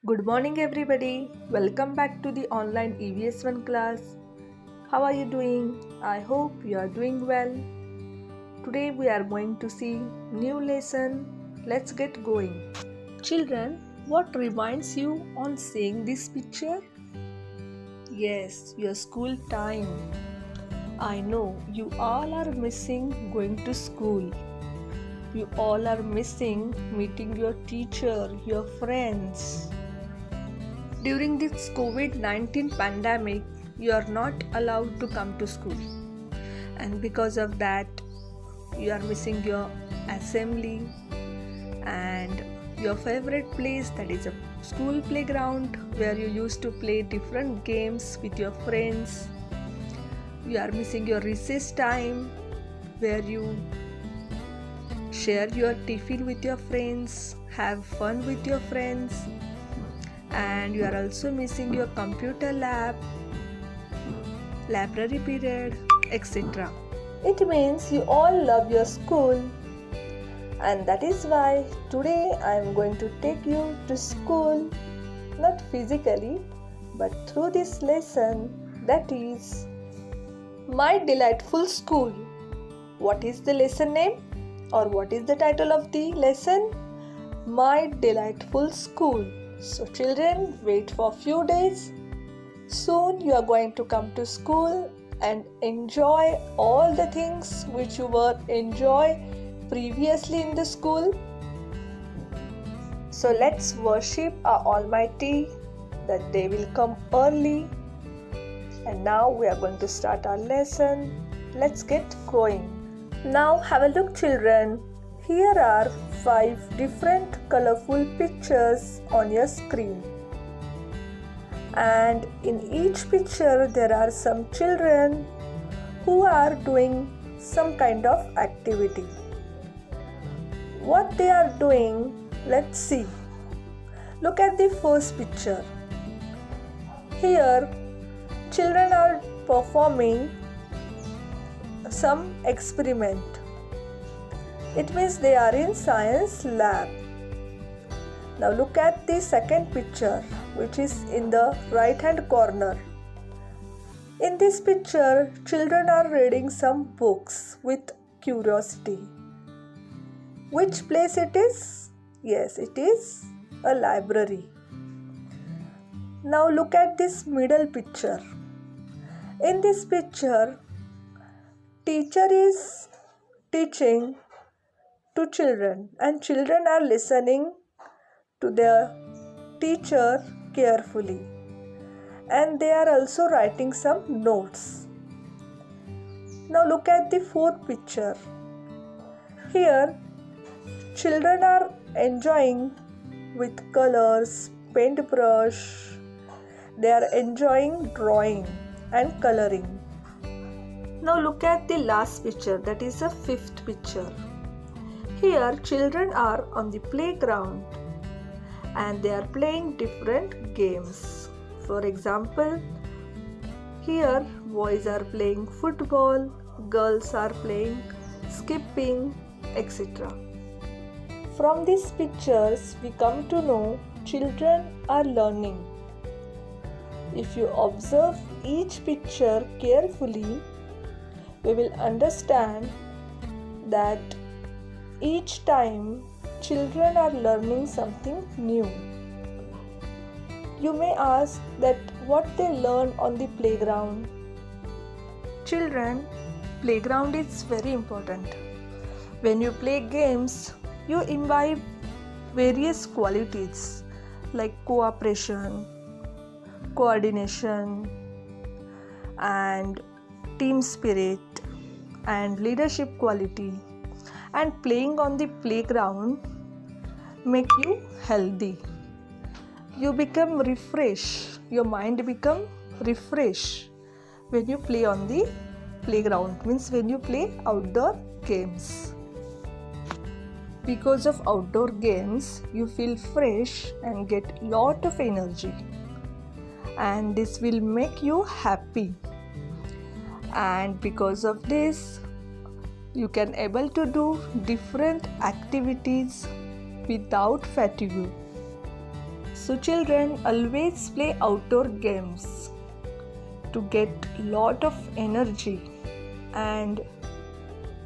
Good morning everybody. Welcome back to the online EVS1 class. How are you doing? I hope you are doing well. Today we are going to see new lesson. Let's get going. Children, what reminds you on seeing this picture? Yes, your school time. I know you all are missing going to school. You all are missing meeting your teacher, your friends. During this COVID-19 pandemic, you are not allowed to come to school. And because of that, you are missing your assembly and your favorite place, that is a school playground where you used to play different games with your friends. You are missing your recess time where you share your tiffin with your friends, have fun with your friends, and you are also missing your computer lab, library period, etc. It means you all love your school, and that is why today I am going to take you to school, not physically but through this lesson, that is My Delightful School. What is the lesson name, or what is the title of the lesson? My Delightful School. So children, wait for a few days. Soon you are going to come to school and enjoy all the things which you were enjoy previously in the school. So let's worship our Almighty that they will come early. And now we are going to start our lesson. Let's get going. Now have a look, children. Here are 5 different colorful pictures on your screen. And in each picture there are some children who are doing some kind of activity. What they are doing, let's see. Look at the first picture. Here children are performing some experiment. It means they are in science lab. Now look at the second picture, which is in the right hand corner. In this picture, children are reading some books with curiosity. Which place it is? Yes, it is a library. Now look at this middle picture. In this picture, teacher is teaching to children, and children are listening to their teacher carefully, and they are also writing some notes. Now look at the fourth picture. Here children are enjoying with colors, paintbrush. They are enjoying drawing and coloring. Now look at the last picture, that is the fifth picture. Here children are on the playground and they are playing different games. For example, here boys are playing football, girls are playing skipping, etc. From these pictures we come to know children are learning. If you observe each picture carefully, we will understand that each time children are learning something new. You may ask that what they learn on the playground. Children, playground is very important. When you play games, you imbibe various qualities like cooperation, coordination, and team spirit, and leadership quality. And playing on the playground make you healthy. You become refreshed. Your mind become refreshed when you play on the playground. Means when you play outdoor games. Because of outdoor games, you feel fresh and get lot of energy. And this will make you happy. And because of this, you can able to do different activities without fatigue. So children, always play outdoor games to get lot of energy and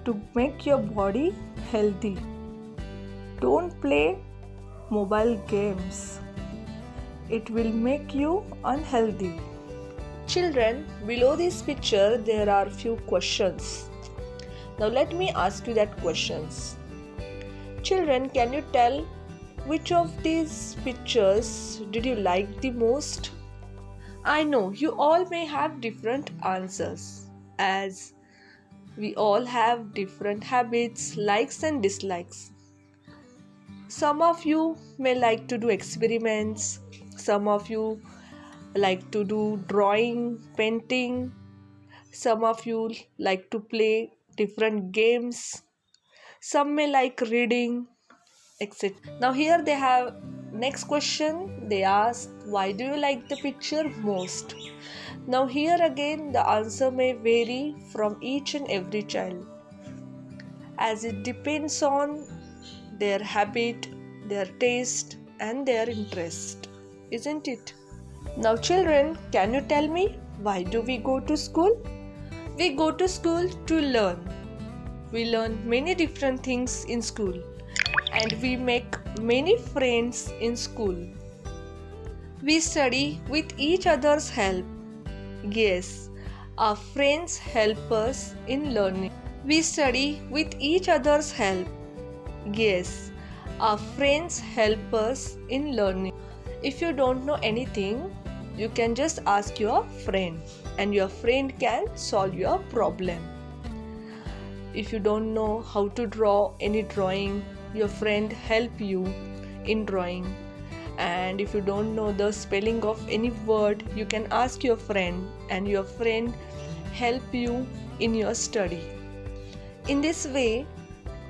to make your body healthy. Don't play mobile games. It will make you unhealthy. Children, below this picture there are few questions. Now let me ask you that questions. Children, can you tell which of these pictures did you like the most? I know you all may have different answers, as we all have different habits, likes and dislikes. Some of you may like to do experiments, some of you like to do drawing, painting, some of you like to play different games, some may like reading, etc. Now here they have next question. They ask, why do you like the picture most? Now here again the answer may vary from each and every child, as it depends on their habit, their taste and their interest, isn't it? Now children, can you tell me, why do we go to school? We go to school to learn. We learn many different things in school and we make many friends in school. We study with each other's help. Yes, our friends help us in learning. We study with each other's help. Yes, our friends help us in learning. If you don't know anything, you can just ask your friend and your friend can solve your problem. If you don't know how to draw any drawing, your friend help you in drawing. And if you don't know the spelling of any word, you can ask your friend and your friend help you in your study. In this way,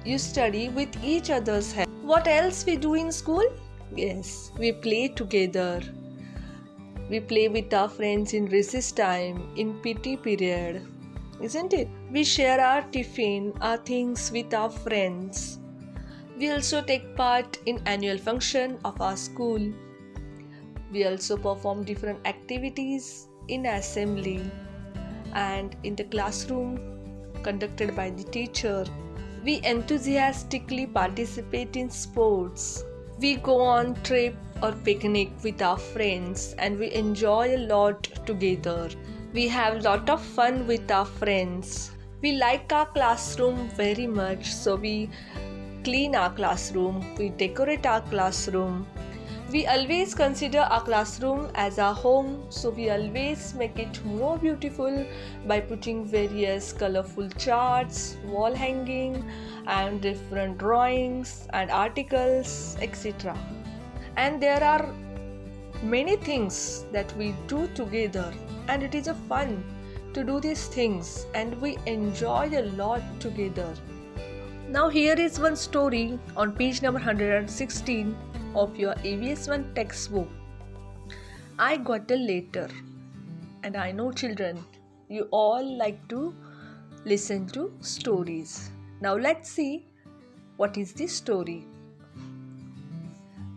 you study with each other's help. What else we do in school? Yes, we play together. We play with our friends in recess time, in PT period, isn't it? We share our tiffin, our things with our friends. We also take part in annual function of our school. We also perform different activities in assembly and in the classroom conducted by the teacher. We enthusiastically participate in sports. We go on trip or picnic with our friends and we enjoy a lot together. We have lot of fun with our friends. We like our classroom very much, so we clean our classroom, we decorate our classroom. We always consider our classroom as our home, so we always make it more beautiful by putting various colorful charts, wall hanging and different drawings and articles, etc. And there are many things that we do together and it is a fun to do these things and we enjoy a lot together. Now here is one story on page number 116 of your EVS1 textbook. I got a letter, and I know children, you all like to listen to stories. Now let's see what is the story.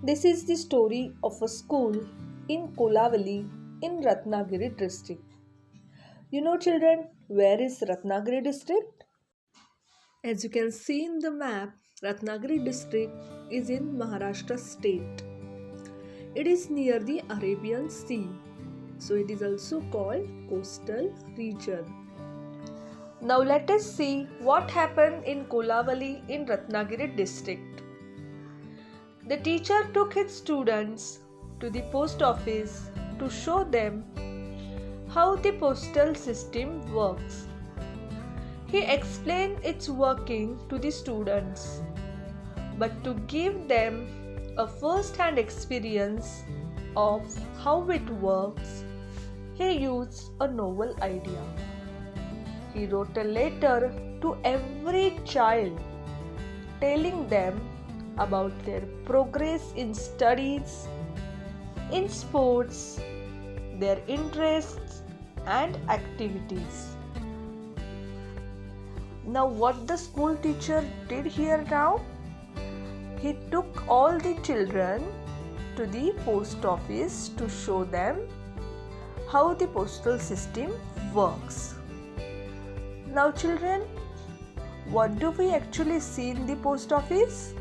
This is the story of a school in Kolavali in Ratnagiri district. You know children, where is Ratnagiri district? As you can see in the map, Ratnagiri district is in Maharashtra state. It is near the Arabian Sea, so it is also called coastal region. Now let us see what happened in Kolavali in Ratnagiri district. The teacher took his students to the post office to show them how the postal system works. He explained its working to the students, but to give them a first-hand experience of how it works, he used a novel idea. He wrote a letter to every child telling them about their progress in studies, in sports, their interests and activities. Now what the school teacher did here now? He took all the children to the post office to show them how the postal system works. Now children, what do we actually see in the post office?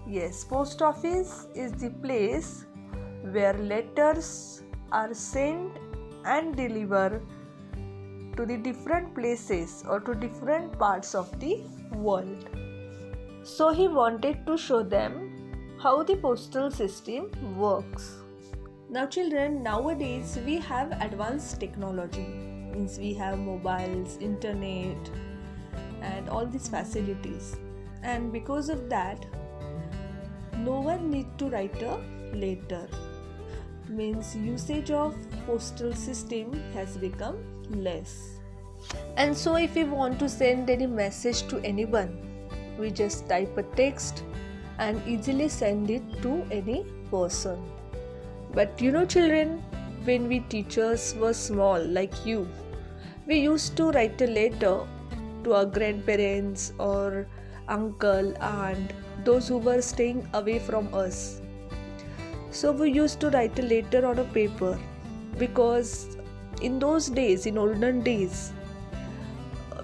Yes, post office is the place where letters are sent and delivered to the different places or to different parts of the world. So he wanted to show them how the postal system works. Now children, nowadays we have advanced technology. Means we have mobiles, internet and all these facilities. And because of that, no one need to write a letter. Means usage of postal system has become less. And so if we want to send any message to anyone, we just type a text and easily send it to any person. But you know children, when we teachers were small like you, we used to write a letter to our grandparents or uncle, aunt, those who were staying away from us. So we used to write a letter on a paper, because in those days, in olden days,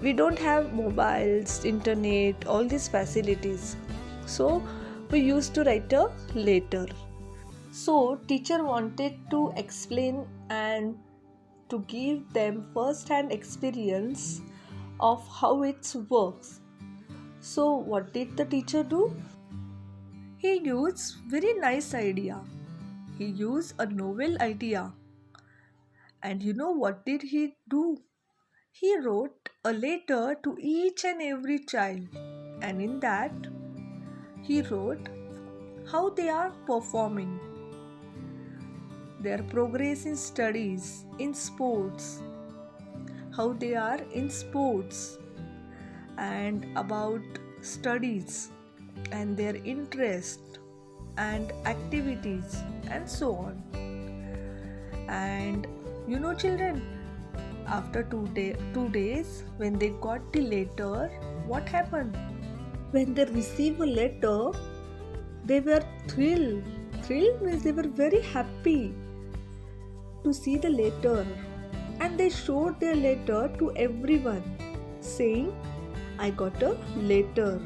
we don't have mobiles, internet, all these facilities. So we used to write a letter. So teacher wanted to explain and to give them first-hand experience of how it works. So what did the teacher do? He used very nice idea. He used a novel idea. And you know what did he do? He wrote a letter to each and every child. And in that, he wrote how they are performing, their progress in studies, in sports, how they are in sports, and about studies and their interest and activities and so on. And you know children, after 2 days when they got the letter, what happened? When they received a letter, they were thrilled. Thrilled means they were very happy to see the letter, and they showed their letter to everyone saying, I got a letter.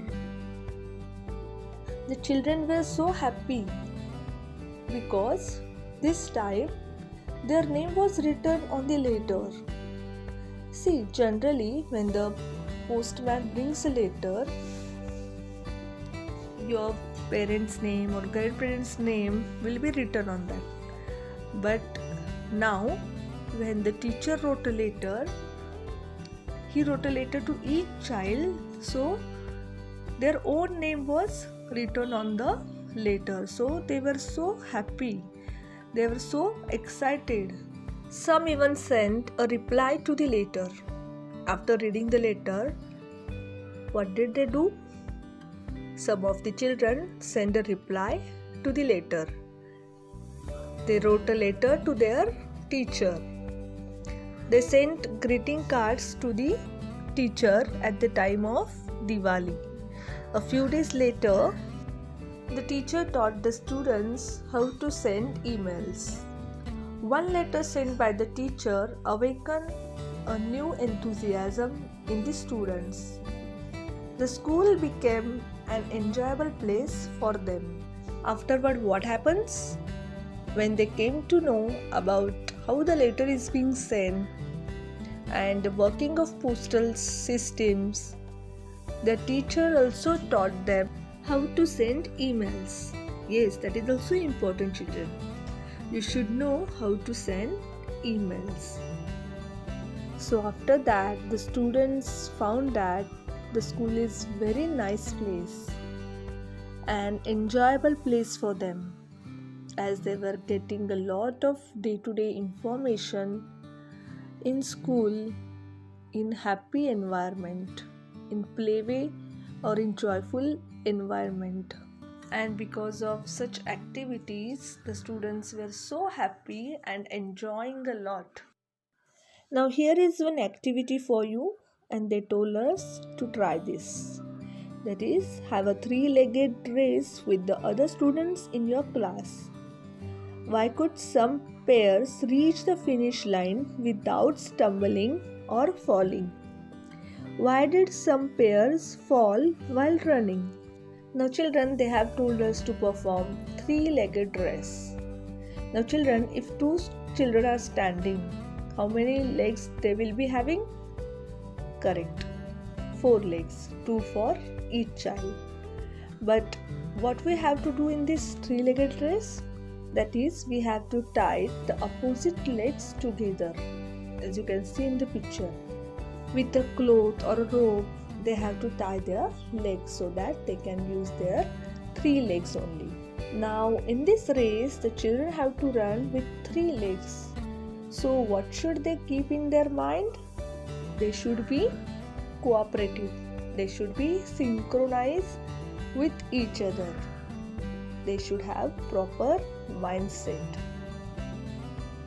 The children were so happy because this time their name was written on the letter. See, generally when the postman brings a letter, your parents' name or grandparents' name will be written on that. But now, when the teacher wrote a letter, he wrote a letter to each child, so their own name was written on the letter. So they were so happy, they were so excited. Some even sent a reply to the letter. After reading the letter, what did they do? Some of the children sent a reply to the letter. They wrote a letter to their teacher. They sent greeting cards to the teacher at the time of Diwali. A few days later, the teacher taught the students how to send emails. One letter sent by the teacher awakened a new enthusiasm in the students. The school became an enjoyable place for them. Afterward, what happens? When they came to know about how the letter is being sent and the working of postal systems, the teacher also taught them how to send emails. Yes, that is also important, children. You should know how to send emails. So after that, the students found that the school is very nice place, an enjoyable place for them, as they were getting a lot of day-to-day information in school, in happy environment, in playway or in joyful environment. And because of such activities, the students were so happy and enjoying a lot. Now here is one activity for you, and they told us to try this. That is, have a three-legged race with the other students in your class. Why could some pairs reach the finish line without stumbling or falling? Why did some pairs fall while running? Now children, they have told us to perform three-legged race. Now children, if two children are standing, how many legs they will be having? Correct. 4 legs, 2 for each child. But what we have to do in this three-legged race? That is, we have to tie the opposite legs together, as you can see in the picture. With a cloth or a rope, they have to tie their legs so that they can use their 3 legs only. Now in this race, the children have to run with 3 legs. So what should they keep in their mind? They should be cooperative. They should be synchronized with each other. They should have proper mindset.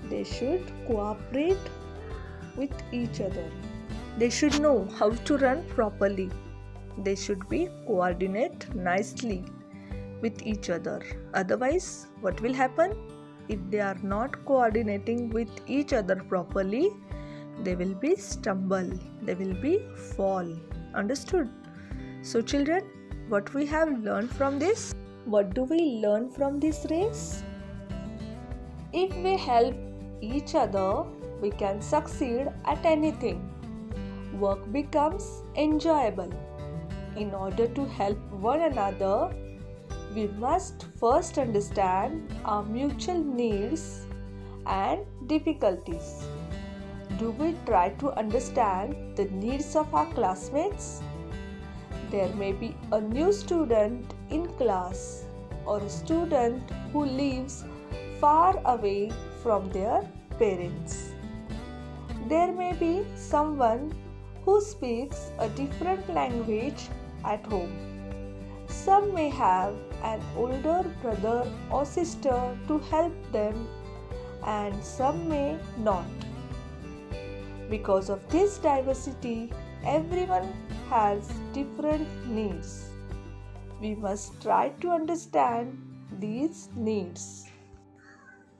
They should cooperate with each other. They should know how to run properly. They should be coordinate nicely with each other. Otherwise, what will happen? If they are not coordinating with each other properly, they will be stumble. They will be fall. Understood? So children, what we have learned from this? What do we learn from this race? If we help each other, we can succeed at anything. Work becomes enjoyable. In order to help one another, we must first understand our mutual needs and difficulties. Do we try to understand the needs of our classmates? There may be a new student in class or a student who lives far away from their parents. There may be someone who speaks a different language at home. Some may have an older brother or sister to help them, and some may not. Because of this diversity, everyone has different needs. We must try to understand these needs.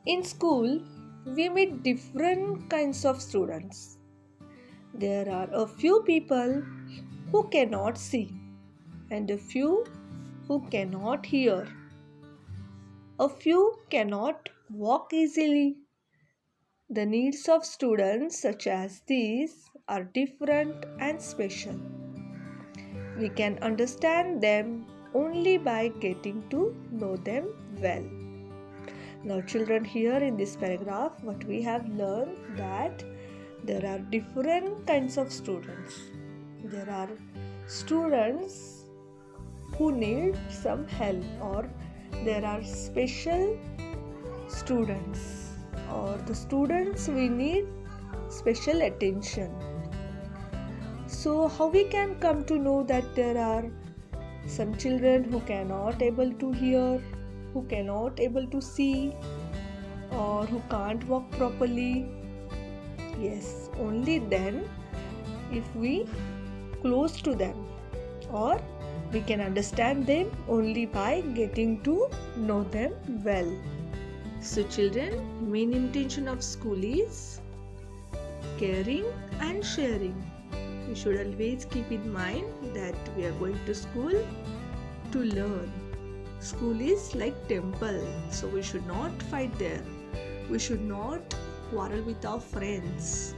In school, we meet different kinds of students. There are a few people who cannot see and a few who cannot hear. A few cannot walk easily. The needs of students such as these are different and special. We can understand them only by getting to know them well. Now children, here in this paragraph, what we have learned that there are different kinds of students. There are students who need some help, or there are special students, or the students we need special attention. So how we can come to know that there are some children who cannot able to hear, who cannot able to see, or who can't walk properly? Yes, only then if we close to them, or we can understand them only by getting to know them well. So children, main intention of school is caring and sharing. We should always keep in mind that we are going to school to learn. School is like temple, so we should not fight there. We should not quarrel with our friends.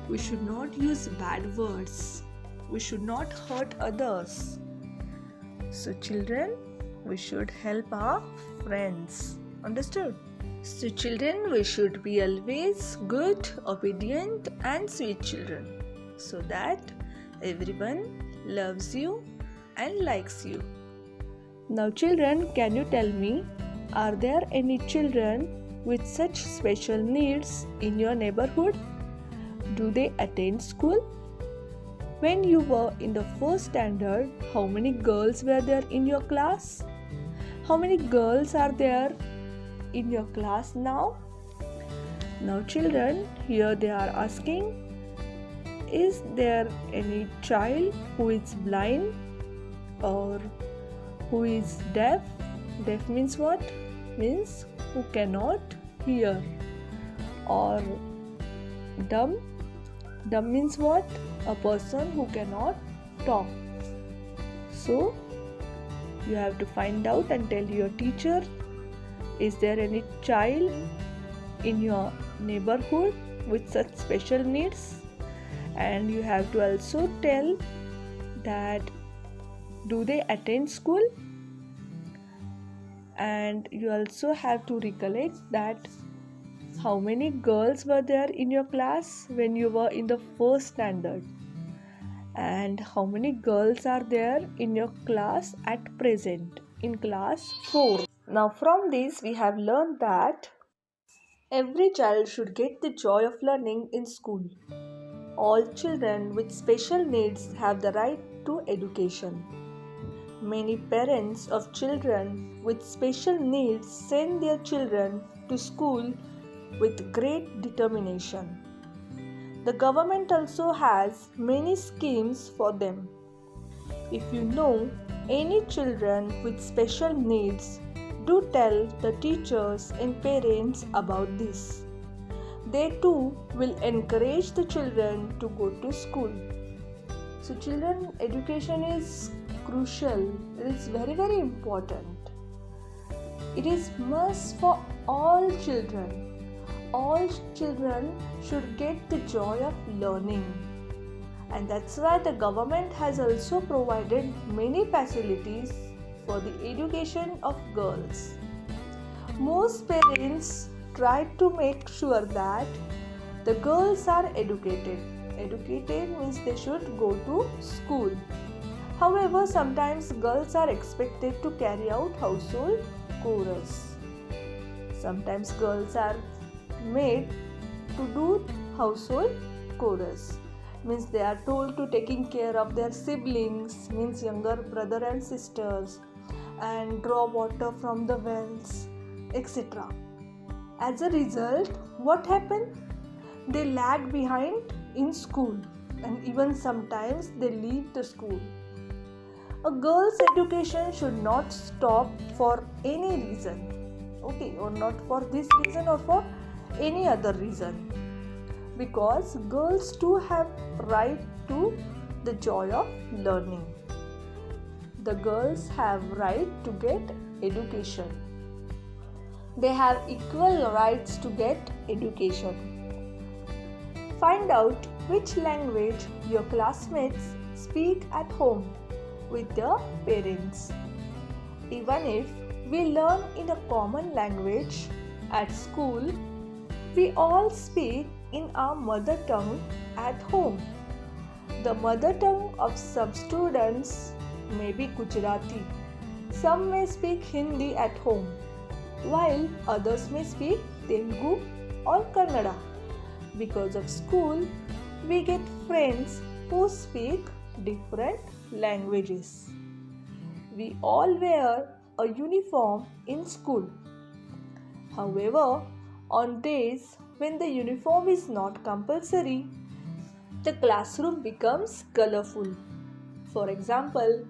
We should not use bad words. We should not hurt others. So children, we should help our friends. Understood? So children, we should be always good, obedient and sweet children, so that everyone loves you and likes you. Now children, can you tell me, are there any children with such special needs in your neighborhood? Do they attend school? When you were in the first standard, how many girls were there in your class? How many girls are there in your class now? Now children, here they are asking, is there any child who is blind? Or who is deaf? Deaf means what? Means who cannot hear. Or dumb? Dumb means what? A person who cannot talk. So you have to find out and tell your teacher, is there any child in your neighborhood with such special needs? And you have to also tell that do they attend school? And you also have to recollect that how many girls were there in your class when you were in the first standard, and how many girls are there in your class at present in class 4. Now from this we have learned that every child should get the joy of learning in school. All children with special needs have the right to education. Many parents of children with special needs send their children to school with great determination. The government also has many schemes for them. If you know any children with special needs, do tell the teachers and parents about this. They too will encourage the children to go to school. So children education is crucial. It is very, very important. It is must for all children. All children should get the joy of learning. And that's why the government has also provided many facilities for the education of girls. Most parents try to make sure that the girls are educated. Educated means they should go to school. However, sometimes girls are expected to carry out household chores. Sometimes girls are made to do household chores. Means they are told to taking care of their siblings, means younger brother and sisters, and draw water from the wells, etc. As a result, what happened? They lag behind in school, and even sometimes they leave the school. A girl's education should not stop for any reason, okay, or not for this reason or for any other reason, because girls too have right to the joy of learning. The girls have right to get education. They have equal rights to get education. Find out which language your classmates speak at home with their parents. Even if we learn in a common language at school, we all speak in our mother tongue at home. The mother tongue of some students may be Gujarati. Some may speak Hindi at home, while others may speak Telugu or Kannada. Because of school, we get friends who speak different languages. We all wear a uniform in school. However, on days when the uniform is not compulsory, the classroom becomes colorful. For example,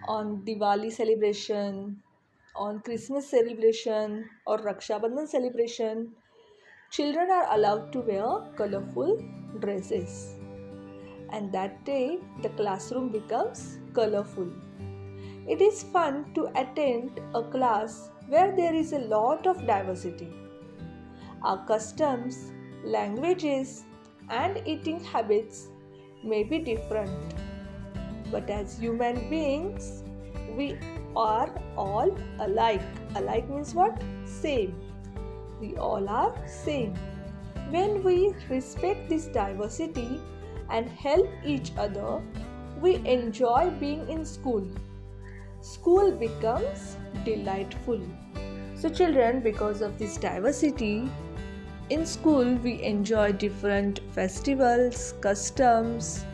on Diwali celebration, on Christmas celebration or Raksha Bandhan celebration, children are allowed to wear colorful dresses. And that day, the classroom becomes colorful. It is fun to attend a class where there is a lot of diversity. Our customs, languages, and eating habits may be different. But as human beings, we are all alike. Alike means what? Same. We all are same. When we respect this diversity and help each other, we enjoy being in school. School becomes delightful. So children, because of this diversity, in school we enjoy different festivals, customs,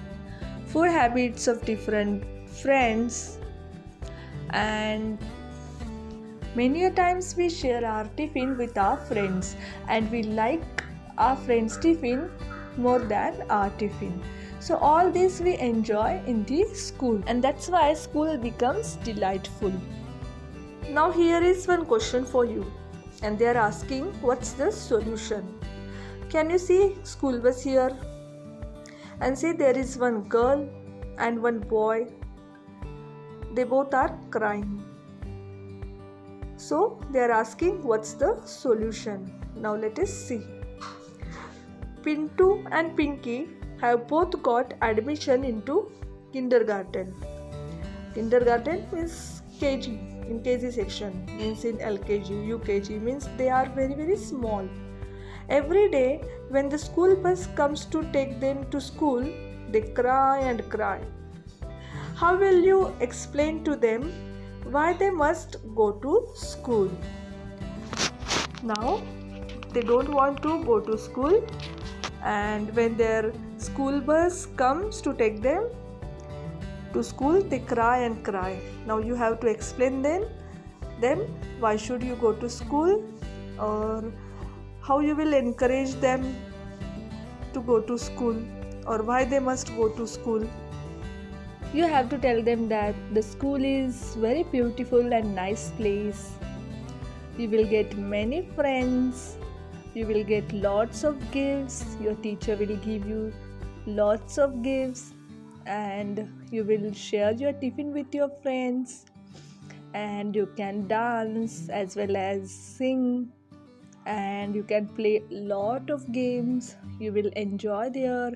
food habits of different friends, and many a times we share our tiffin with our friends, and we like our friends' tiffin more than our tiffin. So all this we enjoy in the school, and that's why school becomes delightful. Now here is one question for you, and they are asking what's the solution. Can you see school bus here? And see, there is one girl and one boy. They both are crying. So they are asking what's the solution. Now let us see. Pintu and Pinky have both got admission into kindergarten. Kindergarten means KG, in KG section, means in LKG, UKG, means they are very small. Every day when the school bus comes to take them to school, they cry and cry. How will you explain to them why they must go to school? Now they don't want to go to school, and when their school bus comes to take them to school, they cry and cry. Now you have to explain them why should you go to school, or how you will encourage them to go to school, or why they must go to school. You have to tell them that the school is very beautiful and nice place. You will get many friends. You will get lots of gifts. Your teacher will give you lots of gifts, and you will share your tiffin with your friends, and you can dance as well as sing, and you can play lot of games. You will enjoy there.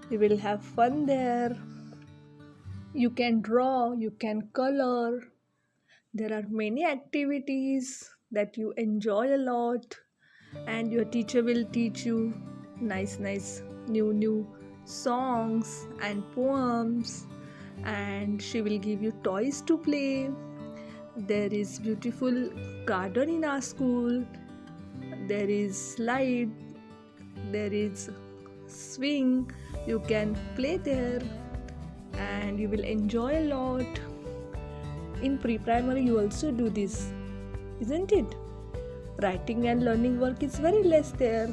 You will have fun there. You can draw, you can color. There are many activities that you enjoy a lot, and your teacher will teach you nice new songs and poems, and she will give you toys to play. There is beautiful garden in our school. There is slide, there is swing. You can play there and you will enjoy a lot. In pre-primary you also do this, isn't it? Writing and learning work is very less there,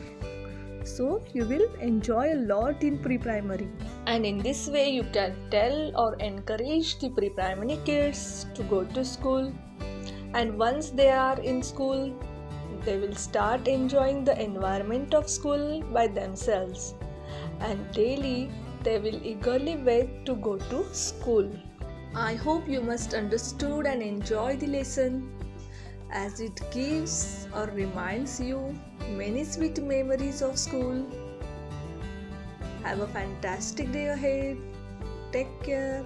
so you will enjoy a lot in pre-primary. And in this way you can tell or encourage the pre-primary kids to go to school, and once they are in school they will start enjoying the environment of school by themselves, and daily they will eagerly wait to go to school. I hope you must understood and enjoy the lesson, as it gives or reminds you many sweet memories of school. Have a fantastic day ahead. Take care.